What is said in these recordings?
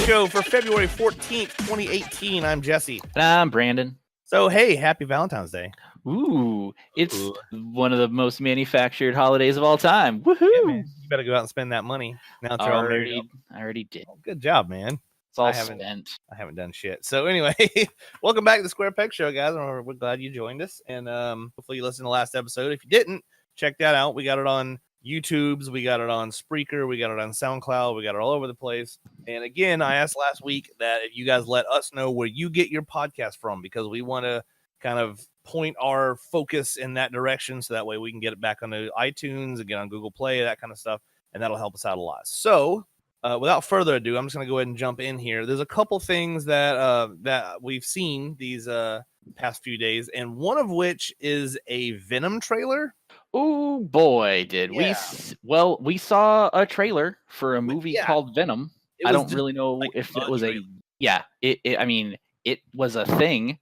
Show for February 14th, 2018. I'm Jesse. And I'm Brandon. So, hey, happy Valentine's Day. Ooh, it's one of the most manufactured holidays of all time. Woohoo! Yeah, man. You better go out and spend that money. Now that you're all married. I already did. Oh, good job, man. It's all spent. I haven't done shit. So anyway, welcome back to the Square Peg Show, guys. We're glad you joined us. And hopefully you listened to the last episode. If you didn't, check that out. We got it on YouTube's, we got it on Spreaker, we got it on SoundCloud, we got it all over the place. And again, I asked last week that if you guys let us know where you get your podcast from, because we want to kind of point our focus in that direction so that way we can get it back onto iTunes and get on Google Play, that kind of stuff, and that'll help us out a lot. So without further ado, I'm just going to go ahead and jump in here. There's a couple things that we've seen these past few days, and one of which is a Venom trailer. Oh boy, did we? Well, we saw a trailer for a movie called Venom. I don't really know if it was trailer. I mean, it was a thing.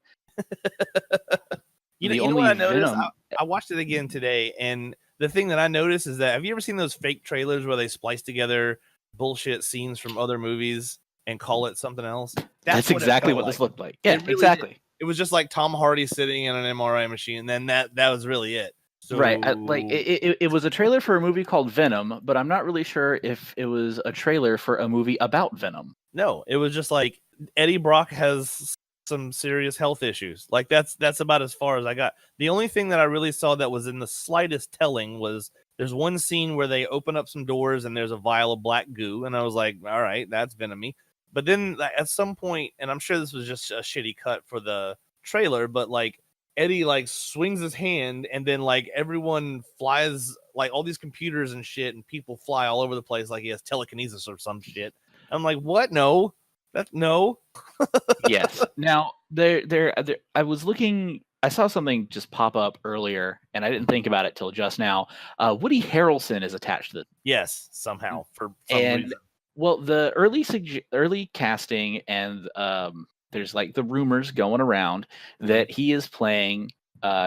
You know what I noticed? I watched it again today, and the thing that I noticed is that, have you ever seen those fake trailers where they splice together bullshit scenes from other movies and call it something else? That's exactly what this looked like. Yeah, really exactly. It was just like Tom Hardy sitting in an MRI machine, and then that was really it. So, right, it was a trailer for a movie called Venom, but I'm not really sure if it was a trailer for a movie about Venom. No, it was just like Eddie Brock has some serious health issues. Like that's about as far as I got. The only thing that I really saw that was in the slightest telling was there's one scene where they open up some doors and there's a vial of black goo, and I was like, all right, that's Venom-y. But then at some point, and I'm sure this was just a shitty cut for the trailer, but like Eddie like swings his hand, and then like everyone flies, like all these computers and shit, and people fly all over the place like he has telekinesis or some shit. I'm like, what? No. No. Yes. Now there I was looking, I saw something just pop up earlier and I didn't think about it till just now. Woody Harrelson is attached to this. Yes, somehow for some reason. Well, the early casting and there's like the rumors going around that he is playing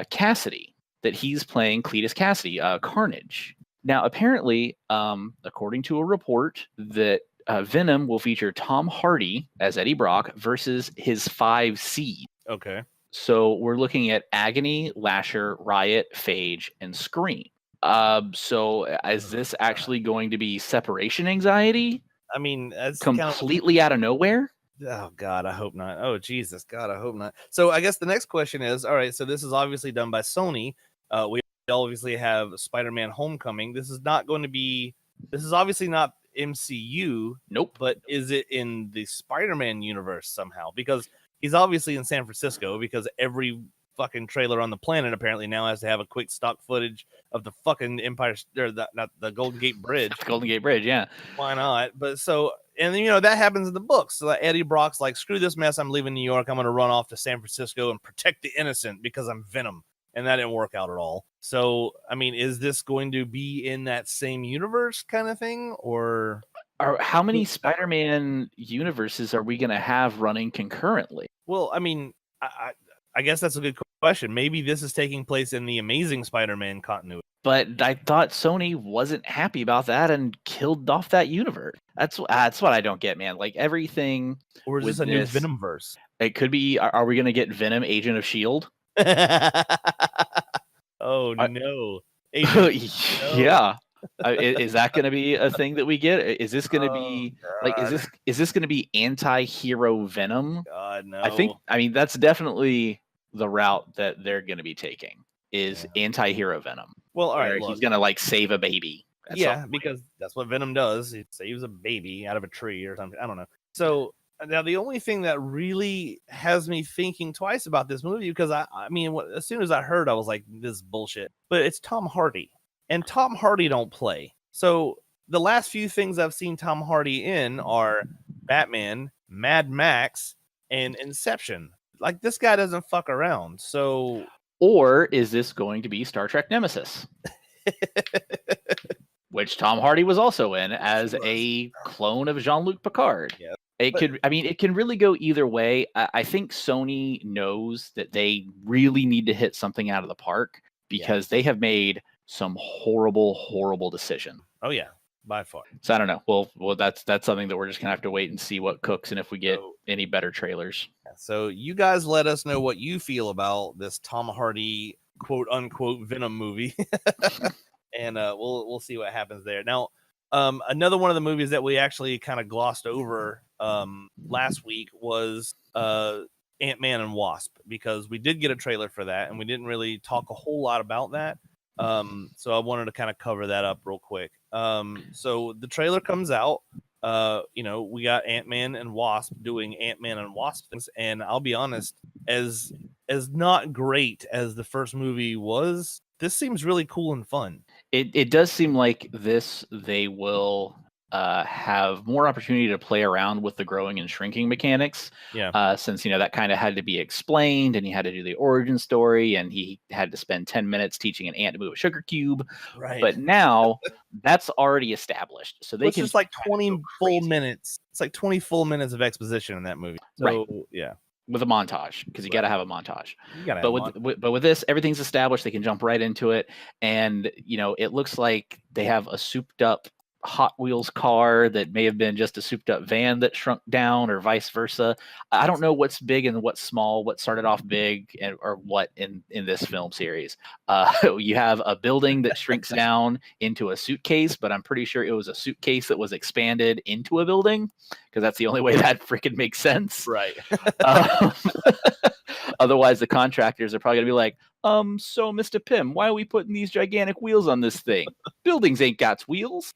Cassidy, that he's playing Cletus Cassidy, Carnage. Now, apparently, according to a report, that Venom will feature Tom Hardy as Eddie Brock versus his 5 seed. Okay. So we're looking at Agony, Lasher, Riot, Phage, and Scream. So is this actually going to be separation anxiety? I mean, that's completely out of nowhere. Oh God, I hope not. Oh Jesus, God, I hope not. So I guess the next question is, all right, so this is obviously done by Sony. We obviously have Spider-Man Homecoming. This is obviously not MCU. Nope. But is it in the Spider-Man universe somehow? Because he's obviously in San Francisco, because every fucking trailer on the planet apparently now has to have a quick stock footage of the fucking Empire, or not the Golden Gate Bridge. Golden Gate Bridge, yeah. Why not? But so, and you know, that happens in the books. So like Eddie Brock's like, screw this mess, I'm leaving New York. I'm going to run off to San Francisco and protect the innocent because I'm Venom. And that didn't work out at all. So, I mean, is this going to be in that same universe kind of thing? Or how many Spider-Man universes are we going to have running concurrently? Well, I mean, I guess that's a good question. Maybe this is taking place in the Amazing Spider-Man continuity. But I thought Sony wasn't happy about that and killed off that universe. That's what I don't get, man. Like everything. Or is this a new Venomverse? It could be. Are we going to get Venom, Agent of S.H.I.E.L.D.? Oh no! Yeah. Is that going to be a thing that we get? Is this going to be like? Is this going to be anti-hero Venom? God no! I mean that's definitely the route that they're going to be taking. Is anti-hero Venom? Well, all right. He's going to like save a baby. Yeah, because that's what Venom does. He saves a baby out of a tree or something. I don't know. So now the only thing that really has me thinking twice about this movie, because I mean, as soon as I heard, I was like, this is bullshit. But it's Tom Hardy. And Tom Hardy don't play. So the last few things I've seen Tom Hardy in are Batman, Mad Max, and Inception. Like, this guy doesn't fuck around. So, or is this going to be Star Trek Nemesis? Which Tom Hardy was also in as a clone of Jean-Luc Picard. Yeah. It can really go either way. I think Sony knows that they really need to hit something out of the park because they have made some horrible decision. Oh yeah. by far. So I don't know. Well, that's something that we're just gonna have to wait and see what cooks and if we get So, any better trailers. so you guys let us know what you feel about this Tom Hardy quote unquote Venom movie, and we'll see what happens there. Now, another one of the movies that we actually kind of glossed over last week was Ant-Man and Wasp, because we did get a trailer for that and we didn't really talk a whole lot about that. So I wanted to kind of cover that up real quick. So the trailer comes out. We got Ant-Man and Wasp doing Ant-Man and Wasp things, and I'll be honest, as not great as the first movie was, this seems really cool and fun. It does seem like they will have more opportunity to play around with the growing and shrinking mechanics. Yeah. Since that kind of had to be explained, and he had to do the origin story, and he had to spend 10 minutes teaching an ant to move a sugar cube. Right. But now that's already established, so they can just like kinda 20 go full crazy minutes. It's like 20 full minutes of exposition in that movie. So Right. yeah, with a montage, because you got to have a montage. you gotta But have with this, everything's established. They can jump right into it, and it looks like they have a souped up Hot Wheels car that may have been just a souped up van that shrunk down, or vice versa. I don't know what's big and what's small, what started off big or what in this film series. You have a building that shrinks down into a suitcase, but I'm pretty sure it was a suitcase that was expanded into a building, because that's the only way that freaking makes sense. right. Um, Otherwise, the contractors are probably going to be like, so Mr. Pym, why are we putting these gigantic wheels on this thing? Buildings ain't got wheels.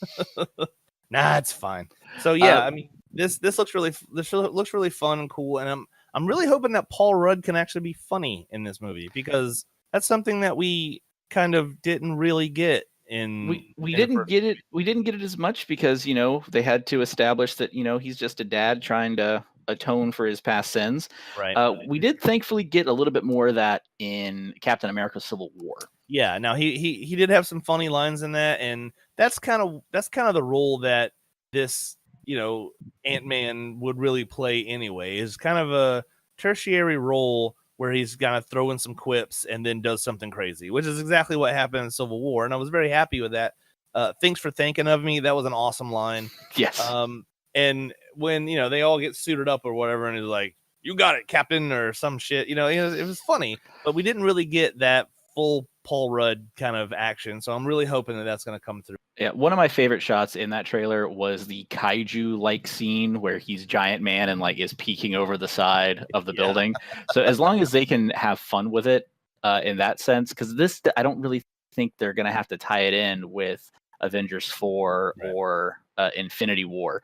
Nah, it's fine. So yeah, I mean, this looks really fun and cool, and I'm really hoping that Paul Rudd can actually be funny in this movie, because that's something that we kind of didn't really get in. We didn't get it. We didn't get it as much because they had to establish that he's just a dad trying to atone for his past sins. Right. We did thankfully get a little bit more of that in Captain America: Civil War. Yeah. Now he did have some funny lines in that, and that's kind of the role that this Ant-Man would really play anyway. Is kind of a tertiary role where he's kind of throwing some quips and then does something crazy, which is exactly what happened in Civil War, and I was very happy with that. Thanks for thinking of me. That was an awesome line. Yes. And when they all get suited up or whatever, and he's like, "You got it, Captain," or some shit, it was funny, but we didn't really get that full Paul Rudd kind of action. So I'm really hoping that that's going to come through. Yeah, one of my favorite shots in that trailer was the kaiju-like scene where he's Giant Man and is peeking over the side of the building. So as long as they can have fun with it in that sense, because I don't really think they're going to have to tie it in with Avengers 4 or Infinity War.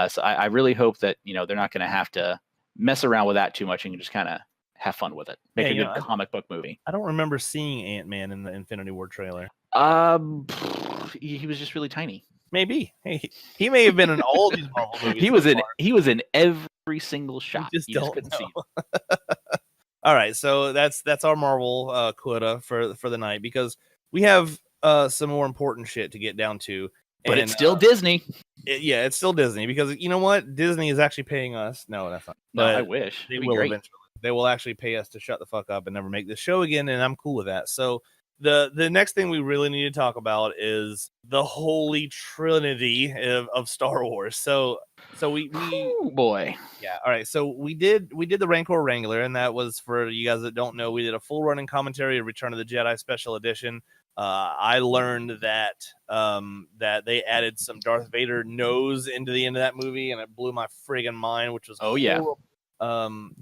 So I really hope that they're not going to have to mess around with that too much and just kind of have fun with it. Make a good comic book movie. I don't remember seeing Ant-Man in the Infinity War trailer. He was just really tiny. Maybe. Hey, he may have been in all these Marvel movies. He was in every single shot. You just couldn't see him. All right, so that's our Marvel quota for the night, because we have some more important shit to get down to. But it's still Disney. It's still Disney, because you know what? Disney is actually paying us. No, that's not. No, I wish. They will eventually. They will actually pay us to shut the fuck up and never make this show again, and I'm cool with that. So the next thing we really need to talk about is the holy trinity of Star Wars. So we oh boy. Yeah, all right. So we did the Rancor Wrangler, and that was, for you guys that don't know, we did a full running commentary of Return of the Jedi Special Edition. I learned that that they added some Darth Vader nose into the end of that movie, and it blew my friggin' mind, which was horrible.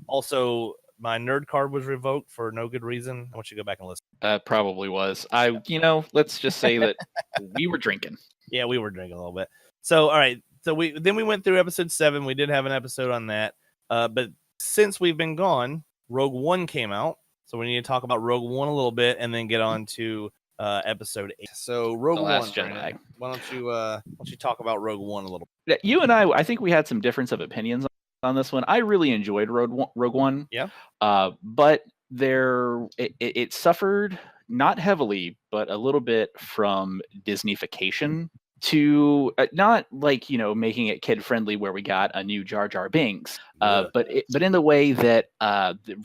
Also, my nerd card was revoked for no good reason. I want you to go back and listen. Probably was. Let's just say that we were drinking. Yeah, we were drinking a little bit. So, all right. So we went through episode 7. We did have an episode on that. But since we've been gone, Rogue One came out. So we need to talk about Rogue One a little bit and then get on to episode 8. So Rogue One, Last Jedi. Why don't you talk about Rogue One a little bit? You and I think we had some difference of opinions on this one. I really enjoyed Rogue One. Yeah. But it suffered not heavily, but a little bit from Disneyfication, to not making it kid friendly where we got a new Jar Jar Binks, but in the way that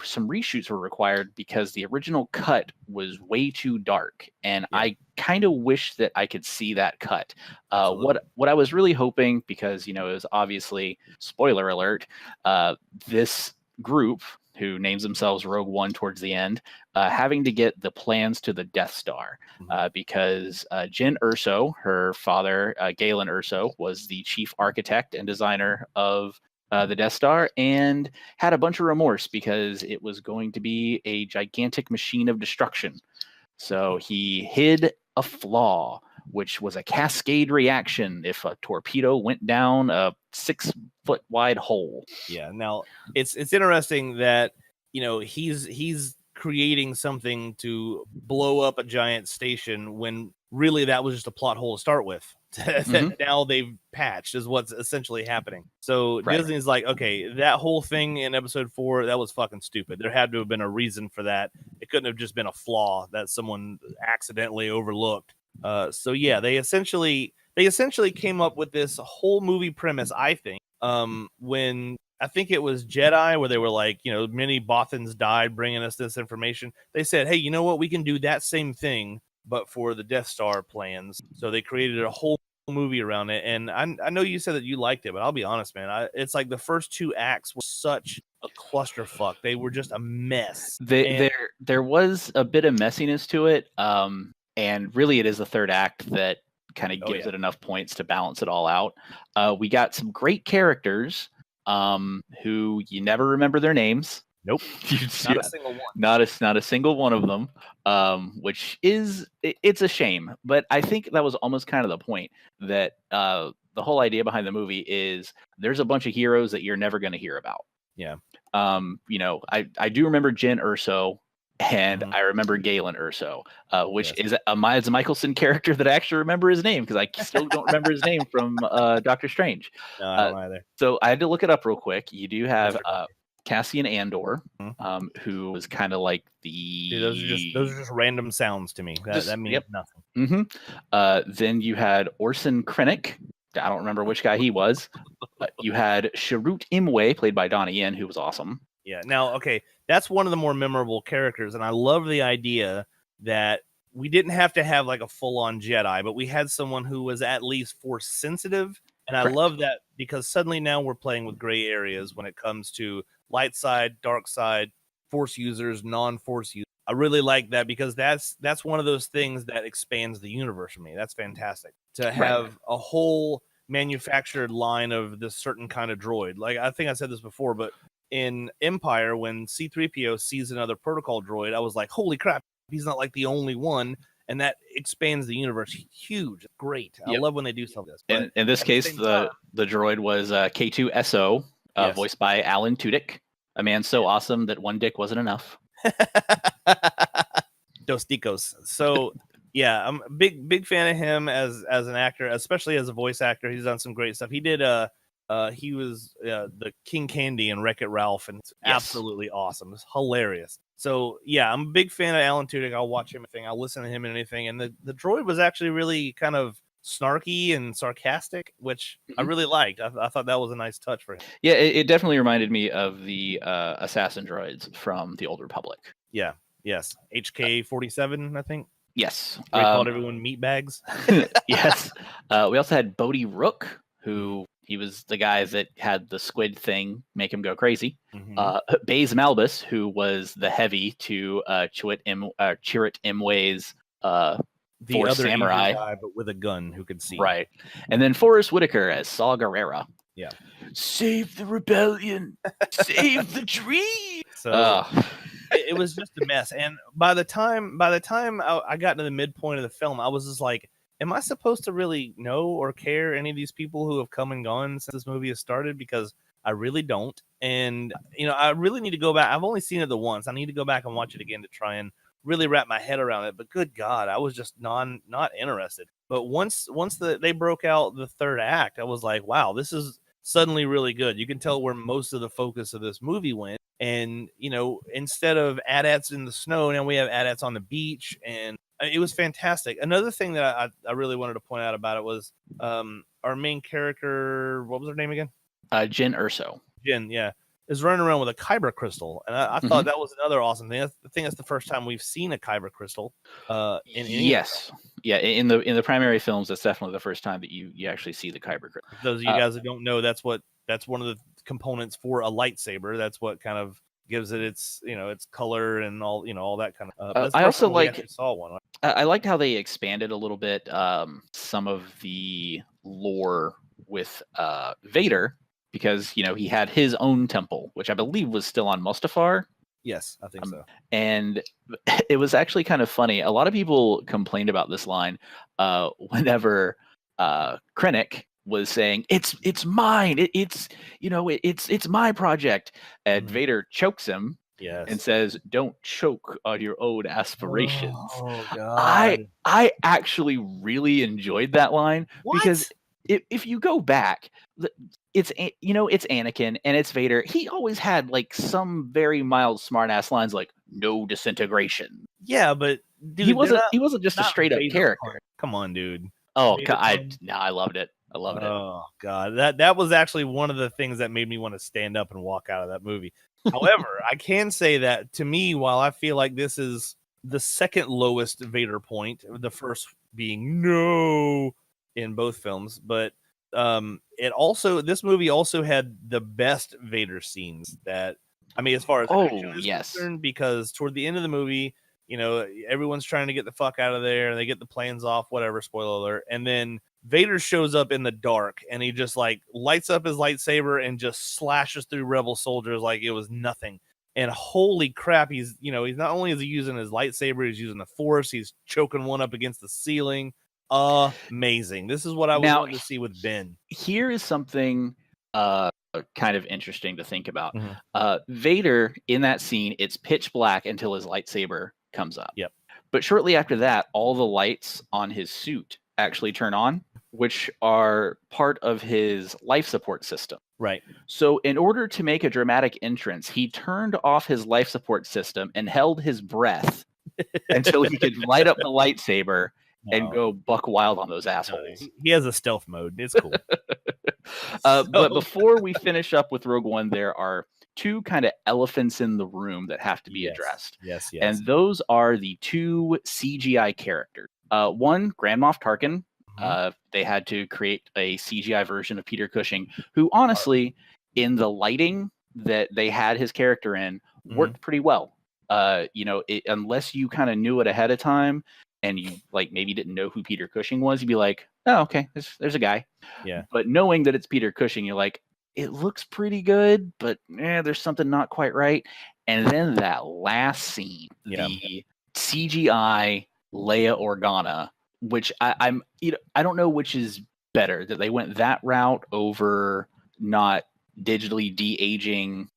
some reshoots were required because the original cut was way too dark, and I kind of wish that I could see that cut. Absolutely. What I was really hoping, because it was obviously, spoiler alert, this group who names themselves Rogue One towards the end, having to get the plans to the Death Star, because Jyn Erso, her father, Galen Erso, was the chief architect and designer of the Death Star, and had a bunch of remorse because it was going to be a gigantic machine of destruction. So he hid a flaw, which was a cascade reaction if a torpedo went down a 6-foot wide hole. Yeah. Now it's interesting that he's creating something to blow up a giant station when really that was just a plot hole to start with. That now they've patched is what's essentially happening. So Right. Disney's like, okay, that whole thing in episode 4, that was fucking stupid. There had to have been a reason for that. It couldn't have just been a flaw that someone accidentally overlooked. So yeah, they essentially came up with this whole movie premise, I think, when I think it was Jedi, where they were like, many Bothans died bringing us this information. They said, hey, you know what? We can do that same thing, but for the Death Star plans. So they created a whole movie around it. And I know you said that you liked it, but I'll be honest, man. It's like the first 2 acts were such a clusterfuck. They were just a mess. There was a bit of messiness to it. And really it is the third act that kind of gives it enough points to balance it all out. We got some great characters who you never remember their names. Nope. Not a single one. Not a single one of them, which is, it's a shame. But I think that was almost kind of the point, that the whole idea behind the movie is there's a bunch of heroes that you're never going to hear about. Yeah. I do remember Jyn Erso, and I remember Galen Erso, which is a Miles Michelson character that I actually remember his name, because I still don't remember his name from Doctor Strange. No, I don't either. So I had to look it up real quick. You do have Cassian Andor, who was kind of like the... Dude, those are just random sounds to me. That means nothing. Then you had Orson Krennic. I don't remember which guy he was. You had Sharut Imwe, played by Donnie Yen, who was awesome. Yeah. Now, okay, that's one of the more memorable characters, and I love the idea that we didn't have to have like a full-on Jedi, but we had someone who was at least Force sensitive, and I love that, because suddenly now we're playing with gray areas when it comes to light side, dark side, Force users, non-Force users. I really like that, because that's one of those things that expands the universe for me. That's fantastic to have a whole manufactured line of this certain kind of droid. Like, I think I said this before, but in Empire, when C-3PO sees another protocol droid, I was like, holy crap, he's not like the only one. And that expands the universe huge. Great. I love when they do something like this. But in this case, the droid was K2SO, voiced by Alan Tudyk, a man so awesome that one dick wasn't enough. Dos Dicos. So yeah, I'm a big fan of him as an actor, especially as a voice actor. He's done some great stuff. He did he was the King Candy in Wreck-It Ralph, and it's absolutely awesome. It's hilarious. So yeah, I'm a big fan of Alan Tudyk. I'll watch him anything. I'll listen to him in anything. And the droid was actually really kind of snarky and sarcastic, which I really liked. I thought that was a nice touch for him. Yeah, it definitely reminded me of the assassin droids from the Old Republic. Yeah. Yes. HK-47, I think. Yes. They called everyone meatbags. Yes. We also had Bodhi Rook, who he was the guy that had the squid thing make him go crazy. Baze Malbus, who was the heavy to Chirrut Imwe's the Force other samurai guy, but with a gun who could see. Right. And then Forrest Whitaker as Saw Gerrera. Yeah. Save the rebellion. Save the dream. So it was just a mess. And by the time I got to the midpoint of the film, I was just like, am I supposed to really know or care any of these people who have come and gone since this movie has started? Because I really don't. And, I really need to go back. I've only seen it the once. I need to go back and watch it again to try and really wrap my head around it. But good God, I was just not interested. But once they broke out the third act, I was like, wow, this is suddenly really good. You can tell where most of the focus of this movie went. And, instead of AT-ATs in the snow, now we have AT-ATs on the beach, and it was fantastic. Another thing that I really wanted to point out about it was our main character. What was her name again? Jyn Erso. Jyn, yeah. is running around with a kyber crystal, and I thought that was another awesome thing. I think that's the first time we've seen a kyber crystal. In any in the primary films, that's definitely the first time that you actually see the kyber crystal. For those of you guys that don't know, that's one of the components for a lightsaber. That's what kind of gives it its its color and all that kind of. I also saw one. I liked how they expanded a little bit some of the lore with Vader, because he had his own temple, which I believe was still on Mustafar. Yes, I think so. And it was actually kind of funny. A lot of people complained about this line whenever Krennic was saying, "It's mine. It's my project," and Vader chokes him. Yes. And says, "Don't choke on your own aspirations." Oh God! I actually really enjoyed that line because if you go back, it's Anakin and it's Vader. He always had like some very mild smartass lines like "no disintegration." Yeah, but dude, he wasn't just a straight up character. Come on, dude. Oh, I loved it. I loved it. Oh God, that was actually one of the things that made me want to stand up and walk out of that movie. However, I can say that to me, while I feel like this is the second lowest Vader point, the first being no in both films, but this movie also had the best Vader scenes that, I mean, as far as concerned, because toward the end of the movie, everyone's trying to get the fuck out of there and they get the planes off, whatever, spoiler alert, and then Vader shows up in the dark and he just like lights up his lightsaber and just slashes through rebel soldiers like it was nothing. And holy crap, he's not only is he using his lightsaber, he's using the Force, he's choking one up against the ceiling. Amazing. This is what I was wanting to see with Ben. Here is something kind of interesting to think about. Vader in that scene, it's pitch black until his lightsaber comes up. Yep. But shortly after that, all the lights on his suit actually turn on, which are part of his life support system. Right. So in order to make a dramatic entrance, he turned off his life support system and held his breath until he could light up the lightsaber and go buck wild on those assholes. He has a stealth mode. It's cool. But before we finish up with Rogue One, there are two kind of elephants in the room that have to be addressed. Yes. And those are the two CGI characters. One, Grand Moff Tarkin. They had to create a CGI version of Peter Cushing, who honestly, in the lighting that they had his character in, worked pretty well. Unless you kind of knew it ahead of time and you like maybe didn't know who Peter Cushing was, you'd be like, oh, okay, there's a guy. Yeah. But knowing that it's Peter Cushing, you're like, it looks pretty good, but there's something not quite right. And then that last scene, the CGI Leia Organa, which I don't know which is better, that they went that route over not digitally de-aging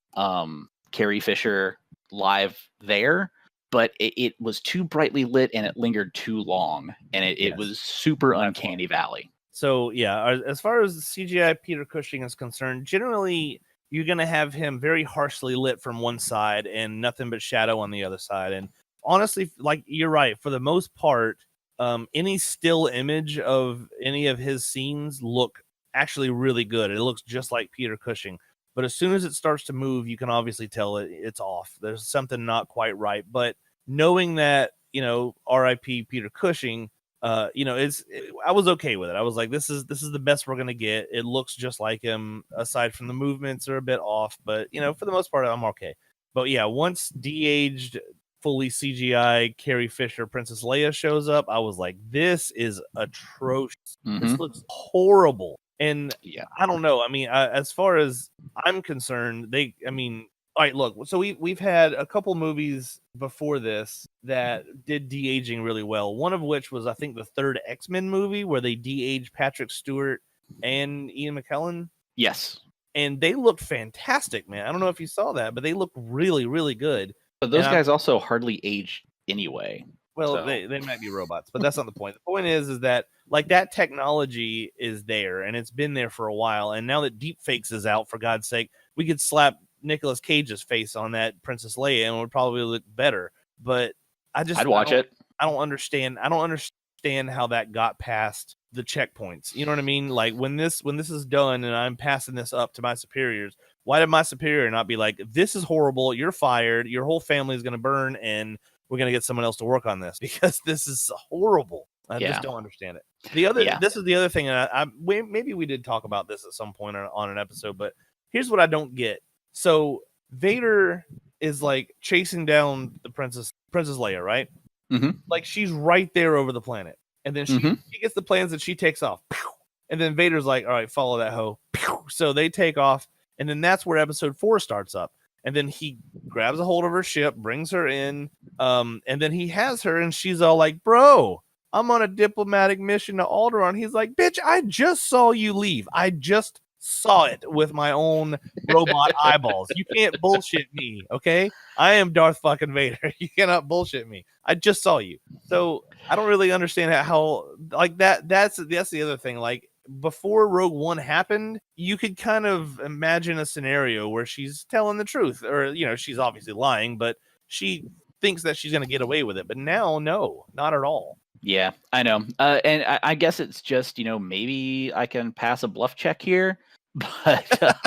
Carrie Fisher live there, but it was too brightly lit and it lingered too long, and it was super uncanny valley. So as far as CGI Peter Cushing is concerned, generally you're going to have him very harshly lit from one side and nothing but shadow on the other side. And honestly, like, you're right, for the most part, any still image of any of his scenes look actually really good. It looks just like Peter Cushing. But as soon as it starts to move, you can obviously tell it's off. There's something not quite right. But knowing that, R.I.P. Peter Cushing, I was okay with it. I was like, this is the best we're gonna get. It looks just like him, aside from the movements are a bit off. But for the most part, I'm okay. But once de-aged, fully CGI Carrie Fisher Princess Leia shows up, I was like, this is atrocious. This looks horrible. And I don't know. I mean, as far as I'm concerned, all right, look, so we've had a couple movies before this that did de-aging really well. One of which was, I think, the third X-Men movie where they de-aged Patrick Stewart and Ian McKellen. Yes. And they looked fantastic, man. I don't know if you saw that, but they look really, really good. But those guys also hardly aged anyway. Well, so they might be robots, but that's not the point. The point is that like that technology is there and it's been there for a while. And now that deepfakes is out, for God's sake, we could slap Nicolas Cage's face on that Princess Leia and it would probably look better. But I'd watch it. I don't understand how that got past the checkpoints. You know what I mean? Like when this is done and I'm passing this up to my superiors, Why did my superior not be like, this is horrible, you're fired, your whole family is going to burn, and we're going to get someone else to work on this because this is horrible. I just don't understand it. This is the other thing, and maybe we did talk about this at some point on an episode, but here's what I don't get. So Vader is like chasing down the Princess Leia, right? Mm-hmm. Like she's right there over the planet, and then she gets the plans and she takes off, and then Vader's like, all right, follow that hoe. So they take off, and then that's where episode 4 starts up. And then he grabs a hold of her ship, brings her in, and then he has her, and she's all like, bro, I'm on a diplomatic mission to Alderaan. He's like, bitch, I just saw you leave. I just saw it with my own robot eyeballs. You can't bullshit me, okay? I am Darth fucking Vader. You cannot bullshit me. I just saw you. So I don't really understand how like that's the other thing. Like before Rogue One happened, you could kind of imagine a scenario where she's telling the truth, or she's obviously lying, but she thinks that she's going to get away with it. But now, no, not at all. Yeah, I know. And I guess it's just, maybe I can pass a bluff check here, but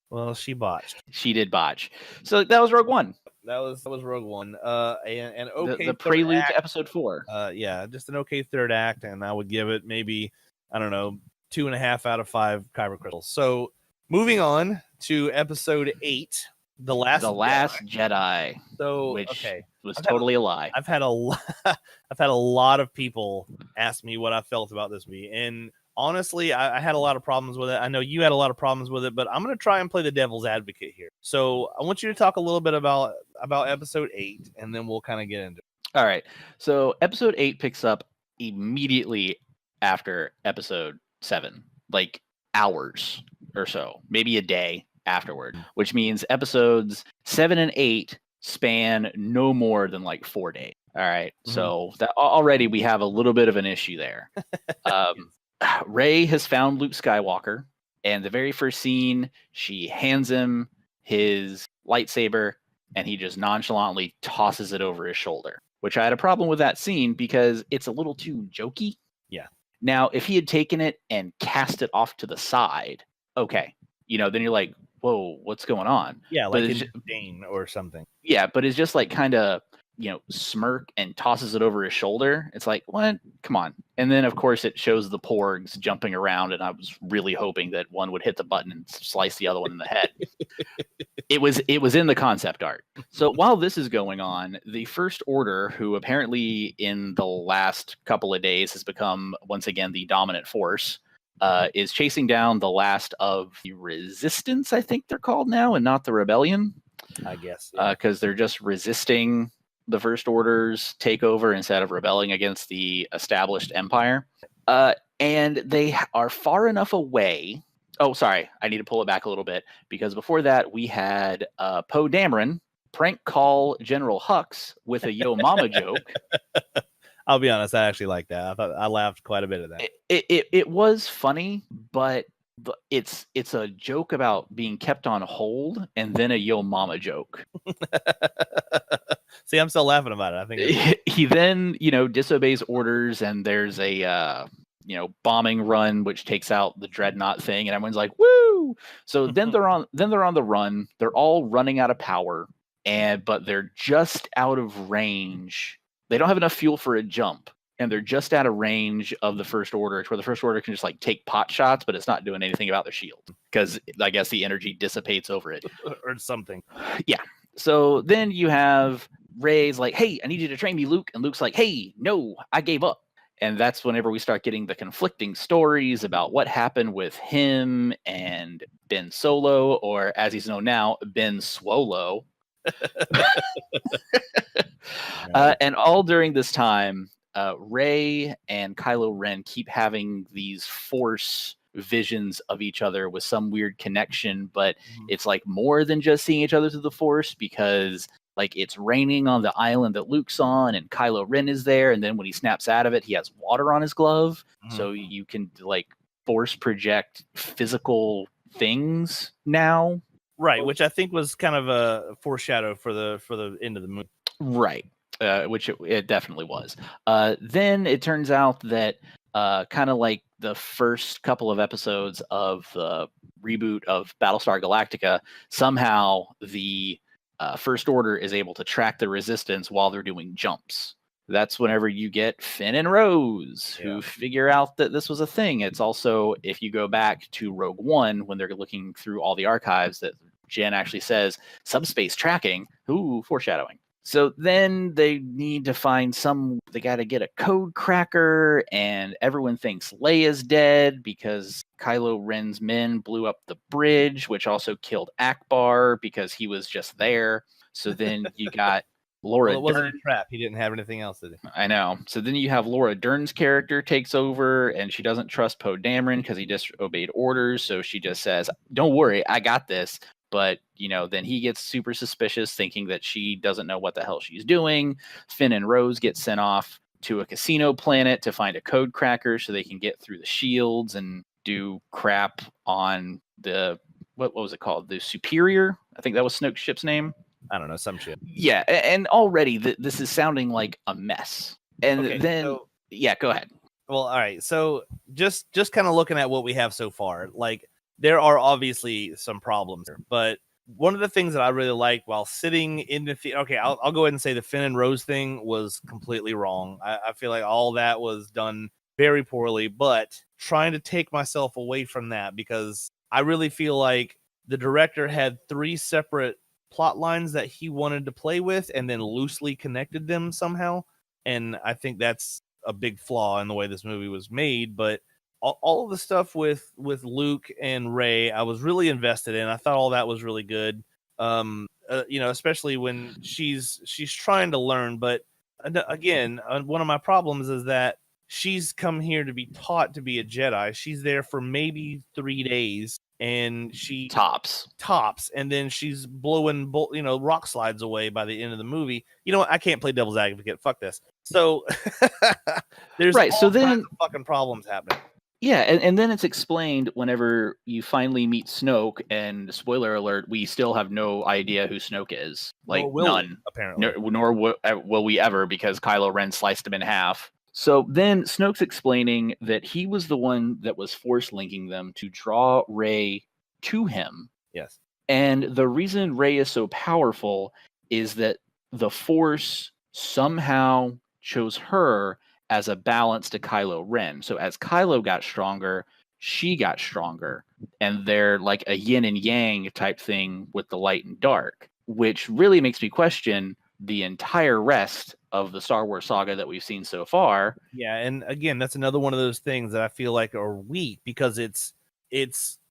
well, she botched. She did botch. So that was Rogue One. That was Rogue One. And okay, the prelude to episode 4. Yeah, just an okay third act, and I would give it maybe, I don't know, 2.5 out of 5 kyber crystals. So moving on to episode 8, the last Jedi. So which was totally a lie. I've had a lot of people ask me what I felt about this movie, and honestly, I had a lot of problems with it. I know you had a lot of problems with it, but I'm going to try and play the devil's advocate here. So I want you to talk a little bit about episode 8, and then we'll kind of get into it. All right. So episode 8 picks up immediately after episode 7, like hours or so, maybe a day afterward, which means episodes 7 and 8 span no more than like 4 days. All right. So that already we have a little bit of an issue there. Rey has found Luke Skywalker, and the very first scene, she hands him his lightsaber, and he just nonchalantly tosses it over his shoulder, which I had a problem with that scene because it's a little too jokey. Yeah. Now, if he had taken it and cast it off to the side, okay, then you're like, whoa, what's going on? Yeah, like in Dane or something. Yeah, but it's just like kind of, smirk and tosses it over his shoulder. It's like, what? Come on. And then, of course, it shows the porgs jumping around, and I was really hoping that one would hit the button and slice the other one in the head. It was in the concept art. So while this is going on, the First Order, who apparently in the last couple of days has become, once again, the dominant force, is chasing down the last of the Resistance, I think they're called now, and not the Rebellion. I guess. Because they're just resisting the First Order's takeover instead of rebelling against the established empire. And they are far enough away. Oh, sorry. I need to pull it back a little bit, because before that we had Poe Dameron prank call General Hux with a Yo Mama joke. I'll be honest, I actually like that. I thought I laughed quite a bit at that. It was funny, but it's a joke about being kept on hold, and then a Yo Mama joke. See, I'm still laughing about it. I think he then, disobeys orders, and there's a bombing run which takes out the dreadnought thing, and everyone's like, "Woo!" So then they're on the run. They're all running out of power, but they're just out of range. They don't have enough fuel for a jump, and they're just out of range of the First Order, where the First Order can just like take pot shots, but it's not doing anything about their shield because I guess the energy dissipates over it or something. Yeah. So then you have Rey's like, "Hey, I need you to train me, Luke," and Luke's like, "Hey, no, I gave up." And that's whenever we start getting the conflicting stories about what happened with him and Ben Solo, or as he's known now, Ben Swolo. And all during this time, Rey and Kylo Ren keep having these Force visions of each other with some weird connection, but it's like more than just seeing each other through the Force, because like it's raining on the island that Luke's on, and Kylo Ren is there, and then when he snaps out of it, he has water on his glove, so you can like Force project physical things now. Right, which I think was kind of a foreshadow for the end of the movie. Right, which it definitely was. Then it turns out that kind of like the first couple of episodes of the reboot of Battlestar Galactica, somehow the First Order is able to track the Resistance while they're doing jumps. That's whenever you get Finn and Rose, who figure out that this was a thing. It's also, if you go back to Rogue One, when they're looking through all the archives, that Jen actually says, subspace tracking. Ooh, foreshadowing. So then they need to find they got to get a code cracker, and everyone thinks Leia's dead because Kylo Ren's men blew up the bridge, which also killed Akbar because he was just there. So then you got Laura Well, it wasn't Dern. a trap. He didn't have anything else, did he? I know. So then you have Laura Dern's character takes over, and she doesn't trust Poe Dameron because he disobeyed orders. So she just says, "Don't worry, I got this." But, then he gets super suspicious, thinking that she doesn't know what the hell she's doing. Finn and Rose get sent off to a casino planet to find a code cracker so they can get through the shields and do crap on the, what was it called? The Superior? I think that was Snoke's ship's name. I don't know, some shit. Yeah, and already this is sounding like a mess. And Okay, then, go ahead. Well, all right. So just kind of looking at what we have so far, like there are obviously some problems here, but one of the things that I really liked while sitting in the okay, I'll go ahead and say the Finn and Rose thing was completely wrong. I feel like all that was done very poorly, but trying to take myself away from that, because I really feel like the director had 3 separate plot lines that he wanted to play with and then loosely connected them somehow. And I think that's a big flaw in the way this movie was made. But all of the stuff with Luke and Rey, I was really invested in. I thought all that was really good. Especially when she's trying to learn. But again, one of my problems is that she's come here to be taught to be a Jedi. She's there for maybe 3 days, and she tops, and then she's blowing rock slides away by the end of the movie. I can't play devil's advocate. Fuck this. So there's right. So then kinds of fucking problems happening. Yeah, and then it's explained whenever you finally meet Snoke, and spoiler alert, we still have no idea who Snoke is. Like, none. Apparently. Nor will we ever, because Kylo Ren sliced him in half. So then Snoke's explaining that he was the one that was force linking them to draw Rey to him. Yes. And the reason Rey is so powerful is that the Force somehow chose her as a balance to Kylo Ren. So as Kylo got stronger, she got stronger. And they're like a yin and yang type thing with the light and dark, which really makes me question the entire rest of the Star Wars saga that we've seen so far. Yeah, and again, that's another one of those things that I feel like are weak, because it's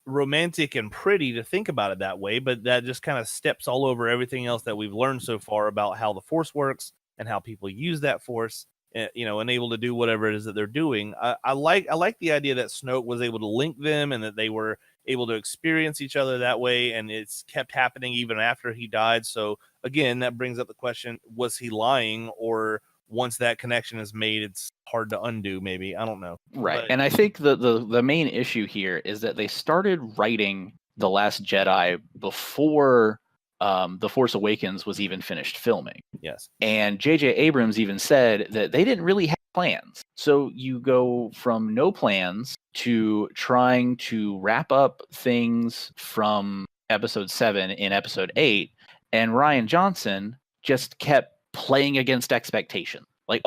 romantic and pretty to think about it that way, but that just kind of steps all over everything else that we've learned so far about how the Force works and how people use that Force, and able to do whatever it is that they're doing. I like the idea that Snoke was able to link them and that they were able to experience each other that way, and it's kept happening even after he died. So again, that brings up the question, was he lying, or once that connection is made, it's hard to undo, maybe. I don't know. Right. But, and I think the main issue here is that they started writing The Last Jedi before The Force Awakens was even finished filming. Yes. And J.J. Abrams even said that they didn't really have plans. So you go from no plans to trying to wrap up things from episode 7 in episode 8, and Rian Johnson just kept playing against expectation. Like,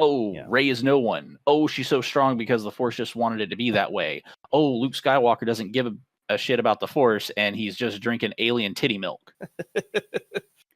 Rey is no one. Oh, she's so strong because the Force just wanted it to be that way. Oh, Luke Skywalker doesn't give a shit about the Force, and he's just drinking alien titty milk.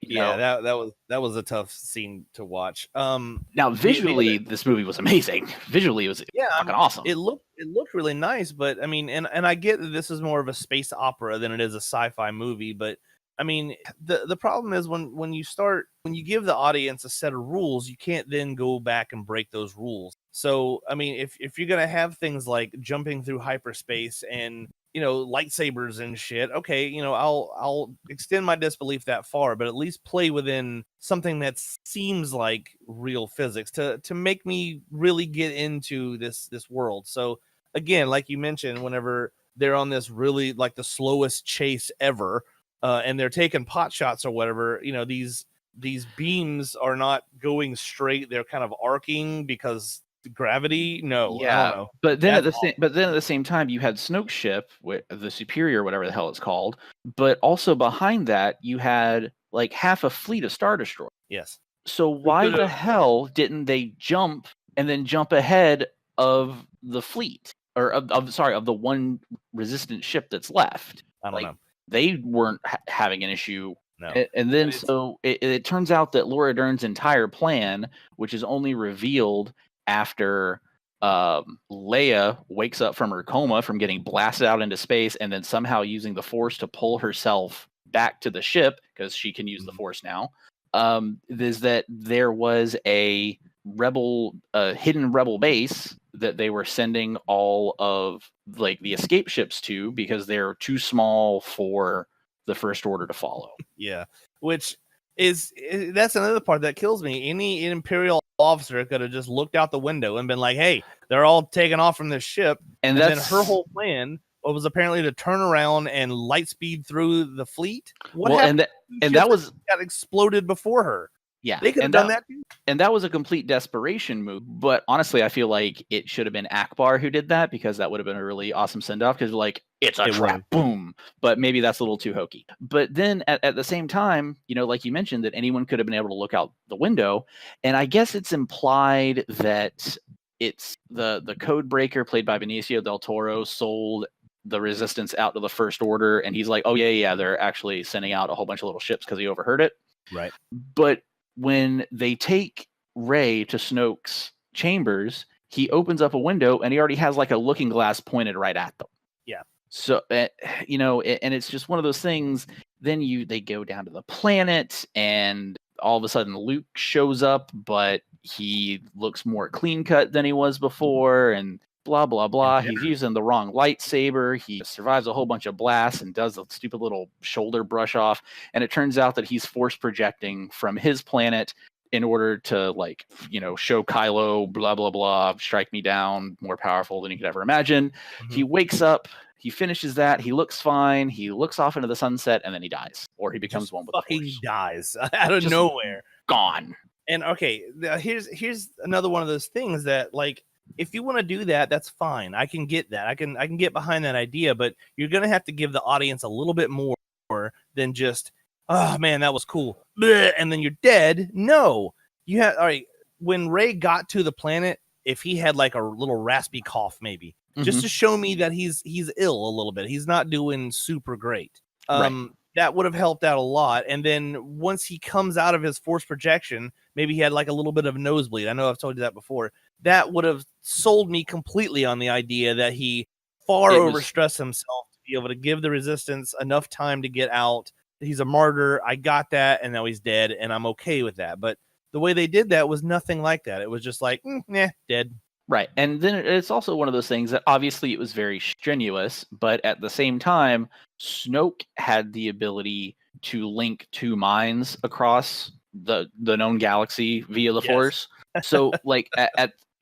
That was a tough scene to watch. Now, visually, this movie was amazing. Visually, it was fucking awesome. It looked really nice, but I mean, and I get that this is more of a space opera than it is a sci-fi movie, but I mean, the problem is when you give the audience a set of rules, you can't then go back and break those rules. So, I mean, if you're going to have things like jumping through hyperspace and, lightsabers and shit, okay, I'll extend my disbelief that far, but at least play within something that seems like real physics to make me really get into this world. So, again, like you mentioned, whenever they're on this really like the slowest chase ever, and they're taking pot shots or whatever, these beams are not going straight. They're kind of arcing because gravity. No, I Yeah, don't know. but then That's at the same time, you had Snoke's ship, the Superior, whatever the hell it's called. But also behind that, you had like half a fleet of Star Destroyers. yes. So why the hell didn't they jump and then jump ahead of the fleet, or of the one resistant ship that's left? I don't know. They weren't having an issue. No. And then so it turns out that Laura Dern's entire plan, which is only revealed after Leia wakes up from her coma from getting blasted out into space, and then somehow using the Force to pull herself back to the ship because she can use the Force now, is that there was a hidden rebel base that they were sending all of like the escape ships to because they're too small for the First Order to follow. Yeah, which that's another part that kills me. Any Imperial officer could have just looked out the window and been like, "Hey, they're all taking off from this ship," and then her whole plan was apparently to turn around and light speed through the fleet. What happened? And that got exploded before her. Yeah, they could have done that too. And that was a complete desperation move. But honestly, I feel like it should have been Akbar who did that, because that would have been a really awesome send-off, because like, it's a trap, boom. But maybe that's a little too hokey. But then at the same time, you know, like you mentioned, that anyone could have been able to look out the window. And I guess it's implied that it's the code breaker played by Benicio del Toro sold the Resistance out to the First Order, and he's like, oh yeah, they're actually sending out a whole bunch of little ships because he overheard it. Right. But when they take Rey to Snoke's chambers, he opens up a window and he already has like a looking glass pointed right at them. Yeah. So, you know, and it's just one of those things. Then they go down to the planet, and all of a sudden Luke shows up, but he looks more clean cut than he was before, and blah, blah, blah. Yeah. He's using the wrong lightsaber. He survives a whole bunch of blasts and does a stupid little shoulder brush off. And it turns out that he's force projecting from his planet in order to, like, you know, show Kylo, blah, blah, blah, strike me down, more powerful than you could ever imagine. Mm-hmm. He wakes up. He finishes that. He looks fine. He looks off into the sunset, and then he dies. Or he becomes one with the Force. Dies out of nowhere. Gone. And, okay, here's another one of those things that, like, if you want to do that, that's fine. I can get that. I can get behind that idea, but you're going to have to give the audience a little bit more than just, oh man, that was cool, and then you're dead. No, you have, all right. When Rey got to the planet, if he had like a little raspy cough, maybe just to show me that he's ill a little bit, he's not doing super great. Right. That would have helped out a lot. And then once he comes out of his force projection, maybe he had like a little bit of a nosebleed. I know I've told you that before. That would have sold me completely on the idea that he overstressed himself to be able to give the Resistance enough time to get out. He's a martyr. I got that, and now he's dead, and I'm okay with that. But the way they did that was nothing like that. It was just like, dead. Right. And then it's also one of those things that obviously it was very strenuous, but at the same time, Snoke had the ability to link two minds across the known galaxy via the Force. So, like,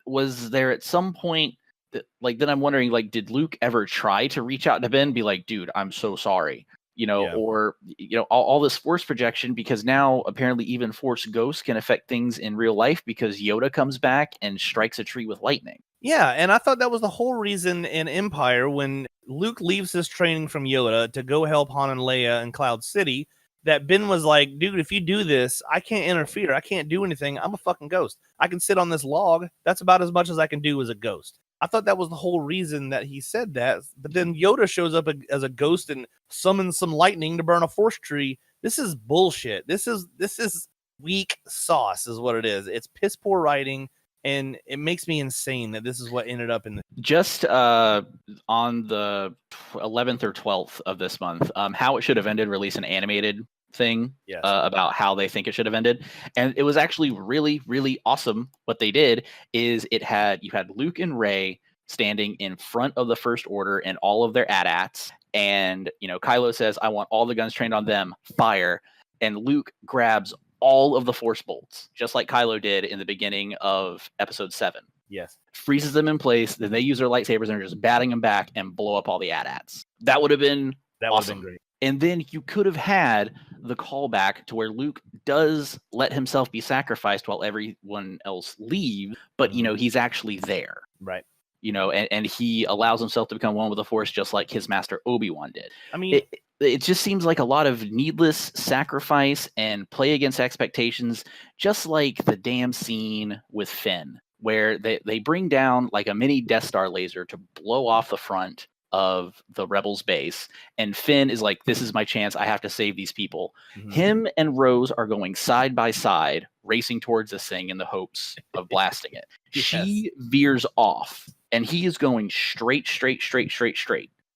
was there at some point that, like, then I'm wondering, like, did Luke ever try to reach out to Ben, be like, dude, I'm so sorry, you know, or, you know, all this Force projection, because now apparently even Force ghosts can affect things in real life because Yoda comes back and strikes a tree with lightning. Yeah, and I thought that was the whole reason in Empire, when Luke leaves his training from Yoda to go help Han and Leia in Cloud City, that Ben was like, dude, if you do this, I can't interfere. I can't do anything. I'm a fucking ghost. I can sit on this log. That's about as much as I can do as a ghost. I thought that was the whole reason that he said that. But then Yoda shows up as a ghost and summons some lightning to burn a force tree. This is bullshit. This is weak sauce is what it is. It's piss poor writing, and it makes me insane that this is what ended up in the... Just on the 11th or 12th of this month, How It Should Have Ended released an animated thing about how they think it should have ended, and it was actually really, really awesome. What they did is you had Luke and Rey standing in front of the First Order and all of their AT-ATs, and, you know, Kylo says, I want all the guns trained on them, fire, and Luke grabs all of the Force bolts, just like Kylo did in the beginning of Episode 7. Yes. Freezes them in place, then they use their lightsabers and are just batting them back and blow up all the AT-ATs. That would have been awesome. Been great. And then you could have had the callback to where Luke does let himself be sacrificed while everyone else leaves, but he's actually there. Right. And he allows himself to become one with the Force, just like his master Obi-Wan did. I mean, it just seems like a lot of needless sacrifice and play against expectations, just like the damn scene with Finn, where they bring down like a mini Death Star laser to blow off the front of the Rebels base, and Finn is like, this is my chance, I have to save these people. Him and Rose are going side by side, racing towards this thing in the hopes of blasting it. Yes. She veers off, and he is going straight.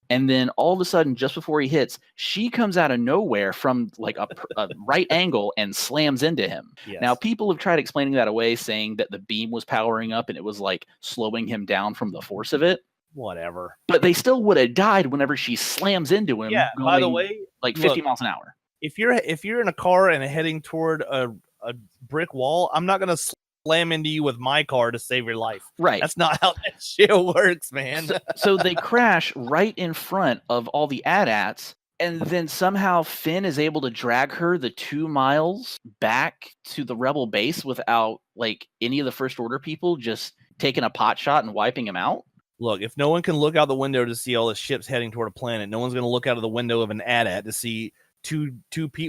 And then all of a sudden, just before he hits, she comes out of nowhere from like a right angle and slams into him. Yes. Now, people have tried explaining that away, saying that the beam was powering up and it was like slowing him down from the force of it. Whatever. But they still would have died whenever she slams into him. Yeah. By the way, like 50 miles an hour. If you're in a car and heading toward a brick wall, I'm not gonna slam into you with my car to save your life. Right. That's not how that shit works, man. So they crash right in front of all the AT-ATs, and then somehow Finn is able to drag her the 2 miles back to the Rebel base without like any of the First Order people just taking a pot shot and wiping him out. Look, if no one can look out the window to see all the ships heading toward a planet, no one's going to look out of the window of an AT-AT to see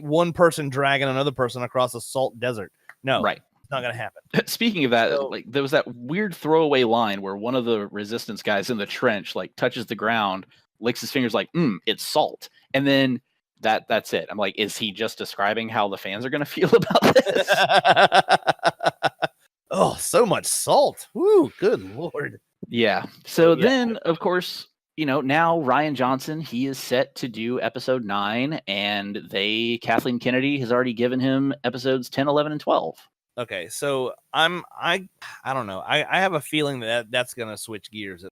one person dragging another person across a salt desert. No, right. It's not going to happen. Speaking of that, like there was that weird throwaway line where one of the Resistance guys in the trench like touches the ground, licks his fingers like, it's salt. And then that's it. I'm like, is he just describing how the fans are going to feel about this? Oh, so much salt. Woo, good Lord. Yeah. So then, of course, now Rian Johnson, he is set to do episode 9, and Kathleen Kennedy has already given him episodes 10, 11, and 12. Okay, so I don't know. I have a feeling that's gonna switch gears.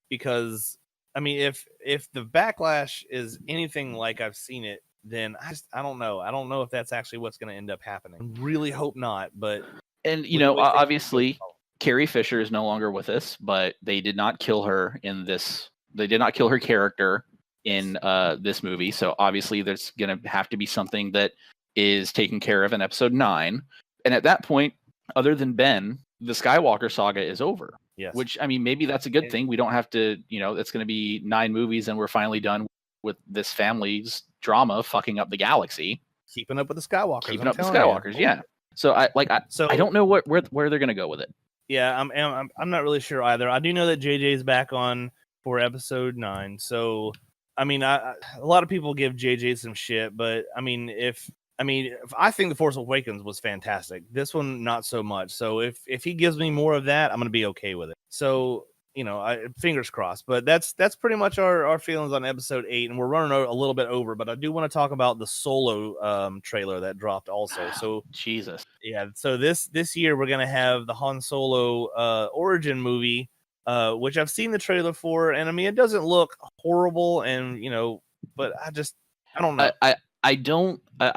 Because I mean, if the backlash is anything like I've seen it, then I don't know. I don't know if that's actually what's gonna end up happening. I really hope not. But obviously, Carrie Fisher is no longer with us, but they did not kill her in this. They did not kill her character in this movie. So obviously, there's gonna have to be something that is taken care of in episode 9. And at that point, other than Ben, the Skywalker saga is over. Yes. Which, I mean, maybe that's a good thing. We don't have to, it's going to be 9 movies and we're finally done with this family's drama fucking up the galaxy. Keeping up with the Skywalkers. Keeping up with the Skywalkers, yeah. So I don't know where they're going to go with it. Yeah, I'm not really sure either. I do know that JJ's back on for episode 9. So, I mean, a lot of people give JJ some shit, but I mean, if I think The Force Awakens was fantastic. This one, not so much. So if he gives me more of that, I'm going to be okay with it. So, fingers crossed. But that's pretty much our feelings on episode 8. And we're running a little bit over, but I do want to talk about the Solo trailer that dropped also. So Jesus. Yeah. So this year, we're going to have the Han Solo origin movie, which I've seen the trailer for. And I mean, it doesn't look horrible. And, but I don't know. I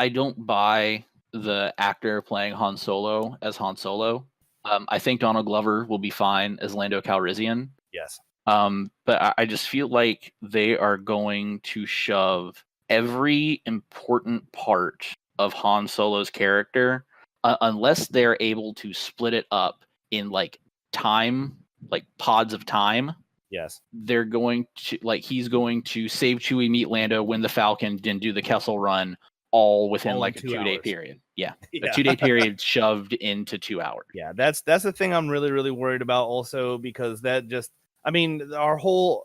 don't buy the actor playing Han Solo as Han Solo. I think Donald Glover will be fine as Lando Calrissian. Yes. But I just feel like they are going to shove every important part of Han Solo's character, unless they're able to split it up in like time, like pods of time. Yes. They're going to he's going to save Chewie, meet Lando, win the Falcon, then do the Kessel Run all within like a 2-day period. Yeah. A 2-day period shoved into 2 hours. Yeah, that's the thing I'm really, really worried about also, because that just, I mean, our whole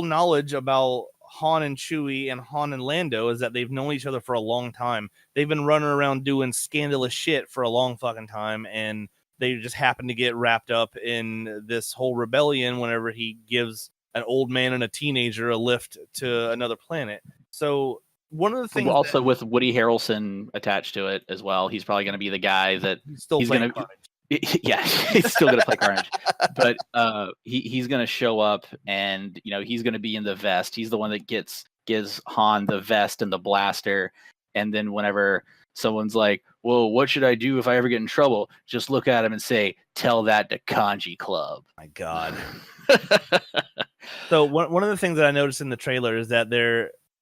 knowledge about Han and Chewie and Han and Lando is that they've known each other for a long time. They've been running around doing scandalous shit for a long fucking time, and they just happen to get wrapped up in this whole rebellion whenever he gives an old man and a teenager a lift to another planet. So one of the things also with Woody Harrelson attached to it as well, he's probably going to be the guy that he's going to, yeah, he's still going to play Carnage, but he's going to show up and, he's going to be in the vest. He's the one that gives Han the vest and the blaster. And then whenever someone's like, well, what should I do if I ever get in trouble? Just look at him and say, tell that to Kanji Club. My God. So one of the things that I noticed in the trailer is that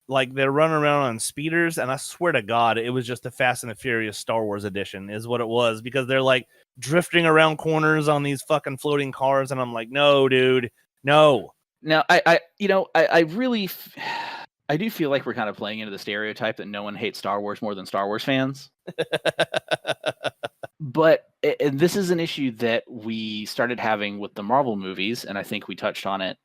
like they're running around on speeders, and I swear to God, it was just the Fast and the Furious Star Wars edition, is what it was, because they're like drifting around corners on these fucking floating cars, and I'm like, no, dude, no. Now, I do feel like we're kind of playing into the stereotype that no one hates Star Wars more than Star Wars fans. But and this is an issue that we started having with the Marvel movies, and I think we touched on it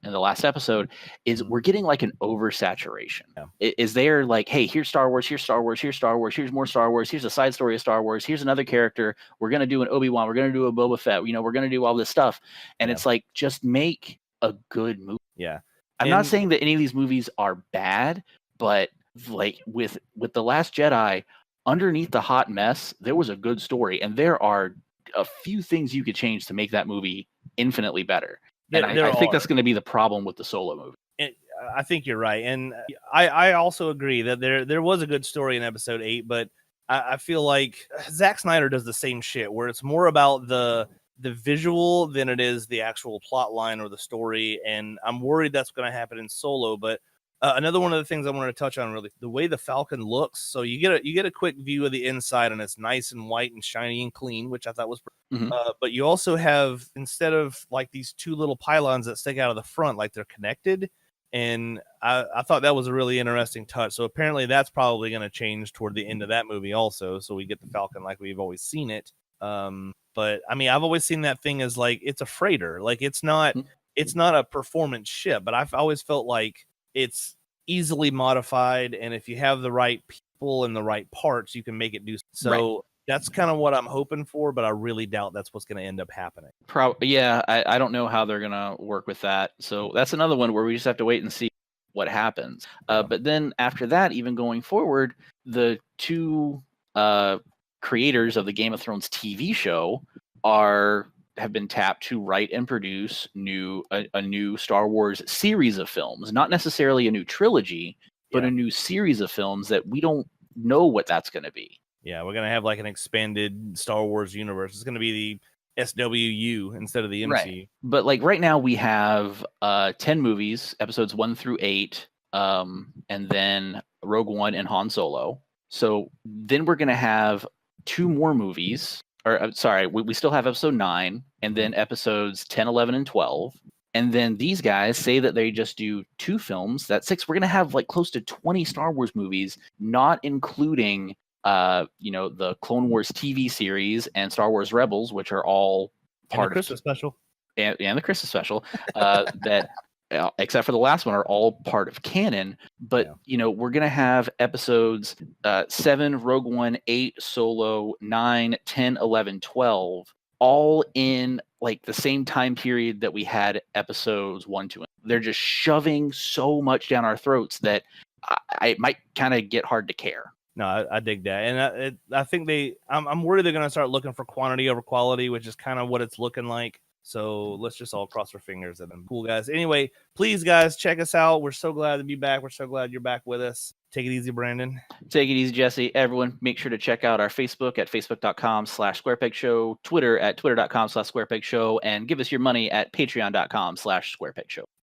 in the last episode, is we're getting like an oversaturation. Yeah. Is there like, hey, here's Star Wars, here's Star Wars, here's Star Wars, here's more Star Wars, here's a side story of Star Wars, here's another character, we're going to do an Obi-Wan, we're going to do a Boba Fett, you know, we're going to do all this stuff. And it's like, just make a good movie. Yeah. I'm not saying that any of these movies are bad, but like with The Last Jedi, underneath the hot mess, there was a good story, and there are a few things you could change to make that movie infinitely better. And I think that's going to be the problem with the Solo movie. I think you're right, and I also agree that there was a good story in Episode 8, but I feel like Zack Snyder does the same shit, where it's more about the visual than it is the actual plot line or the story, and I'm worried that's going to happen in Solo. But another one of the things I wanted to touch on, really, the way the Falcon looks. So you get a quick view of the inside, and it's nice and white and shiny and clean, which I thought was but you also have, instead of like these two little pylons that stick out of the front, like they're connected, and I thought that was a really interesting touch. So apparently that's probably going to change toward the end of that movie also, so we get the Falcon like we've always seen it. But I mean, I've always seen that thing as like, it's a freighter. Like it's not a performance ship, but I've always felt like it's easily modified, and if you have the right people and the right parts, you can make it do so. Right. That's kind of what I'm hoping for, but I really doubt that's what's going to end up happening. I don't know how they're going to work with that. So that's another one where we just have to wait and see what happens. But then after that, even going forward, the two creators of the Game of Thrones TV show have been tapped to write and produce a new Star Wars series of films, not necessarily a new trilogy, but a new series of films that we don't know what that's going to be. Yeah, we're going to have like an expanded Star Wars universe. It's going to be the SWU instead of the MCU. Right. But like right now we have 10 movies, episodes 1 through 8, and then Rogue One and Han Solo. So then we're going to have 2 more movies. Or sorry, we still have episode 9, and then episodes 10, 11, and 12. And then these guys say that they just do 2 films. That's 6. We're going to have like close to 20 Star Wars movies, not including the Clone Wars TV series and Star Wars Rebels, which are all part of the Christmas special. And the Christmas special that except for the last one, are all part of canon. But we're gonna have episodes 7, Rogue One, 8, Solo, 9, 10, 11, 12, all in like the same time period that we had episodes 1, 2. They're just shoving so much down our throats that it might kind of get hard to care. No, I dig that, and I think I'm worried they're going to start looking for quantity over quality, which is kind of what it's looking like. So let's just all cross our fingers at them. Cool, guys. Anyway, please, guys, check us out. We're so glad to be back. We're so glad you're back with us. Take it easy, Brandon. Take it easy, Jesse. Everyone, make sure to check out our Facebook at facebook.com/SquarePegShow, Twitter at twitter.com/SquarePegShow, and give us your money at patreon.com/SquarePegShow.